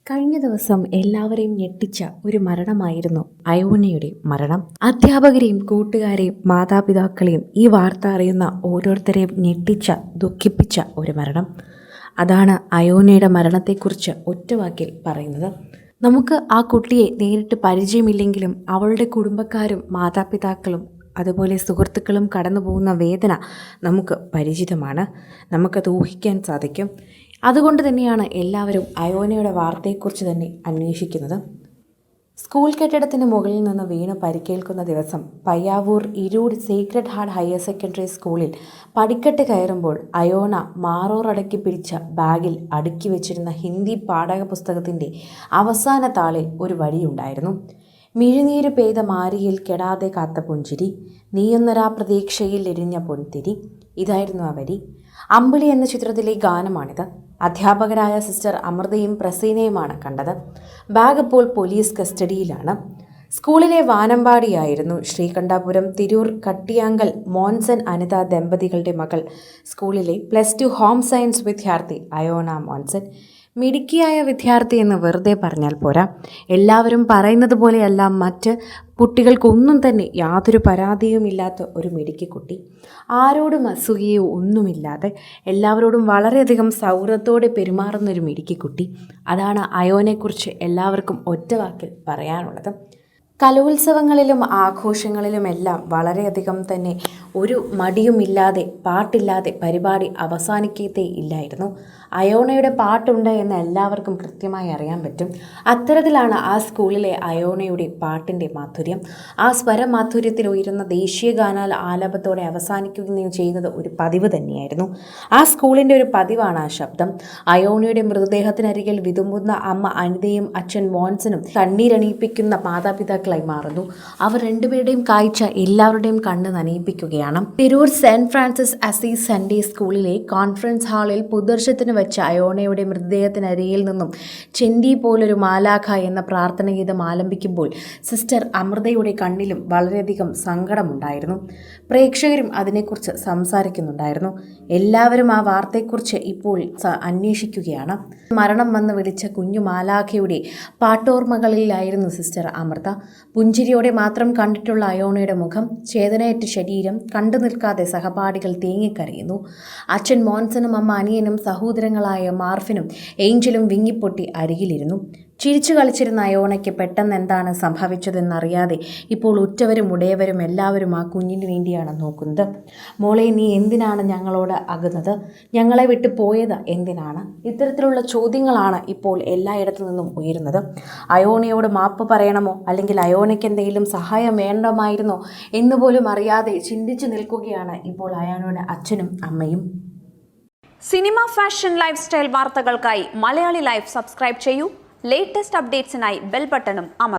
കഴിഞ്ഞ ദിവസം എല്ലാവരെയും ഞെട്ടിച്ച ഒരു മരണമായിരുന്നു അയോനയുടെ മരണം. അധ്യാപകരെയും കൂട്ടുകാരെയും മാതാപിതാക്കളെയും ഈ വാർത്ത അറിയുന്ന ഓരോരുത്തരെയും ഞെട്ടിച്ച ദുഃഖിപ്പിച്ച ഒരു മരണം. അതാണ് അയോനയുടെ മരണത്തെക്കുറിച്ച് ഒറ്റവാക്കിൽ പറയുന്നത്. നമുക്ക് ആ കുട്ടിയെ നേരിട്ട് പരിചയമില്ലെങ്കിലും അവളുടെ കുടുംബക്കാരും മാതാപിതാക്കളും അതുപോലെ സുഹൃത്തുക്കളും കടന്നു പോകുന്ന വേദന നമുക്ക് പരിചിതമാണ്. നമുക്കത് ഊഹിക്കാൻ സാധിക്കും. അതുകൊണ്ട് തന്നെയാണ് എല്ലാവരും അയോനയുടെ വാർത്തയെക്കുറിച്ച് തന്നെ അന്വേഷിക്കുന്നത്. സ്കൂൾ കെട്ടിടത്തിന് മുകളിൽ നിന്ന് വീണ് പരിക്കേൽക്കുന്ന ദിവസം Payyavoor Iroor sacred heart higher secondary സ്കൂളിൽ പടിക്കെട്ട് കയറുമ്പോൾ അയോന മാറോറടക്കി പിടിച്ച ബാഗിൽ അടുക്കി വെച്ചിരുന്ന ഹിന്ദി പാഠപുസ്തകത്തിൻ്റെ അവസാന താളിൽ ഒരു വരിയുണ്ടായിരുന്നു. മിഴിനീര് പെയ്ത മാരിയിൽ കെടാതെ കാത്ത പുഞ്ചിരി, നീയൊന്നരാ പ്രതീക്ഷയിൽ എരിഞ്ഞ പൊൻതിരി. ഇതായിരുന്നു ആ വരി. അമ്പിളി എന്ന ചിത്രത്തിലെ ഗാനമാണിത്. അധ്യാപകരായ സിസ്റ്റർ അമൃതയും പ്രസീനയുമാണ് കണ്ടത്. ബാഗ് ഇപ്പോൾ പോലീസ് കസ്റ്റഡിയിലാണ്. സ്കൂളിലെ വാനമ്പാടിയായിരുന്നു ശ്രീകണ്ഠാപുരം തിരൂർ കട്ടിയാങ്കൽ മോൻസൺ അനിത ദമ്പതികളുടെ മകൾ. സ്കൂളിലെ +2 ഹോം സയൻസ് വിദ്യാർത്ഥി അയോന മോൻസൺ. മിടുക്കിയായ വിദ്യാർത്ഥി എന്ന് വെറുതെ പറഞ്ഞാൽ പോരാ. എല്ലാവരും പറയുന്നത് പോലെയല്ല മറ്റ് കുട്ടികൾക്കൊന്നും തന്നെ യാതൊരു പരാതിയുമില്ലാത്ത ഒരു മിടുക്കി കുട്ടി. ആരോടും അസൂയയോ ഒന്നുമില്ലാതെ എല്ലാവരോടും വളരെയധികം സൗഹൃദത്തോടെ പെരുമാറുന്നൊരു മിടുക്കി കുട്ടി. അതാണ് അയോനെക്കുറിച്ച് എല്ലാവർക്കും ഒറ്റവാക്കിൽ പറയാനുള്ളത്. കലോത്സവങ്ങളിലും ആഘോഷങ്ങളിലുമെല്ലാം വളരെയധികം തന്നെ ഒരു മടിയുമില്ലാതെ പാട്ടില്ലാതെ പരിപാടി അവസാനിക്കത്തേ ഇല്ലായിരുന്നു. അയോണയുടെ പാട്ടുണ്ട് എന്ന് എല്ലാവർക്കും കൃത്യമായി അറിയാൻ പറ്റും. അത്തരത്തിലാണ് ആ സ്കൂളിലെ അയോണയുടെ പാട്ടിൻ്റെ മാധുര്യം. ആ സ്വരമാധുര്യത്തിൽ ഉയരുന്ന ദേശീയ ഗാന ആലാപത്തോടെ അവസാനിക്കുകയും ചെയ്യുന്നത് ഒരു പതിവ് തന്നെയായിരുന്നു. ആ സ്കൂളിൻ്റെ ഒരു പതിവാണ് ആ ശബ്ദം. അയോണയുടെ മൃതദേഹത്തിനരികിൽ വിതുമ്പുന്ന അമ്മ അനിതയും അച്ഛൻ മോൻസനും കണ്ണീരണിയിപ്പിക്കുന്ന മാതാപിതാക്കളായി മാറുന്നു. അവർ രണ്ടുപേരുടെയും കാഴ്ച എല്ലാവരുടെയും കണ്ണ് നനയിപ്പിക്കുകയാണ്. Tirur saint Francis Assisi Sunday സ്കൂളിലെ കോൺഫറൻസ് ഹാളിൽ പൊതുദർശനത്തിന് വെച്ച അയോണയുടെ മൃതദേഹത്തിനരികിൽ നിന്നും ചെന്തി പോലൊരു മാലാഖ എന്ന പ്രാർത്ഥന ഗീതം ആലപിക്കുമ്പോൾ സിസ്റ്റർ അമൃതയുടെ കണ്ണിലും വളരെയധികം സങ്കടമുണ്ടായിരുന്നു. പ്രേക്ഷകരും അതിനെക്കുറിച്ച് സംസാരിക്കുന്നുണ്ടായിരുന്നു. എല്ലാവരും ആ വാർത്തയെക്കുറിച്ച് ഇപ്പോൾ അന്വേഷിക്കുകയാണ്. മരണം വന്ന് വിളിച്ച കുഞ്ഞു മാലാഖയുടെ പാട്ടോർമ്മകളിലായിരുന്നു സിസ്റ്റർ അമൃത. പുഞ്ചിരിയോടെ മാത്രം കണ്ടിട്ടുള്ള അയോണയുടെ മുഖം, ചേതനയേറ്റ ശരീരം കണ്ടു നിൽക്കാതെ സഹപാഠികൾ തേങ്ങിക്കരയുന്നു. അച്ഛൻ മോൻസനും അമ്മ അനിയനും സഹോദരങ്ങളായ മാർഫിനും ഏഞ്ചലും വിങ്ങിപ്പൊട്ടി അരികിലിരുന്നു. ചിരിച്ചു കളിച്ചിരുന്ന അയോണയ്ക്ക് പെട്ടെന്ന് എന്താണ് സംഭവിച്ചതെന്നറിയാതെ ഇപ്പോൾ ഉറ്റവരും ഉടയവരും എല്ലാവരും ആ കുഞ്ഞിന് വേണ്ടിയാണ് നോക്കുന്നത്. മോളെ, നീ എന്തിനാണ് ഞങ്ങളോട് അകന്നത്? ഞങ്ങളെ വിട്ടു പോയത് എന്തിനാണ്? ഇത്തരത്തിലുള്ള ചോദ്യങ്ങളാണ് ഇപ്പോൾ എല്ലായിടത്തു നിന്നും ഉയരുന്നത്. അയോണയോട് മാപ്പ് പറയണമോ അല്ലെങ്കിൽ അയോണയ്ക്ക് എന്തെങ്കിലും സഹായം വേണ്ടമായിരുന്നോ എന്നുപോലും അറിയാതെ ചിന്തിച്ചു നിൽക്കുകയാണ് ഇപ്പോൾ അയോണയുടെ അച്ഛനും അമ്മയും. സിനിമ, ഫാഷൻ, ലൈഫ് സ്റ്റൈൽ വാർത്തകൾക്കായി മലയാളി ലൈഫ് സബ്സ്ക്രൈബ് ചെയ്യൂ. ലേറ്റസ്റ്റ് അപ്ഡേറ്റ്സിനായി ബെൽ ബട്ടണും അമർത്തുക.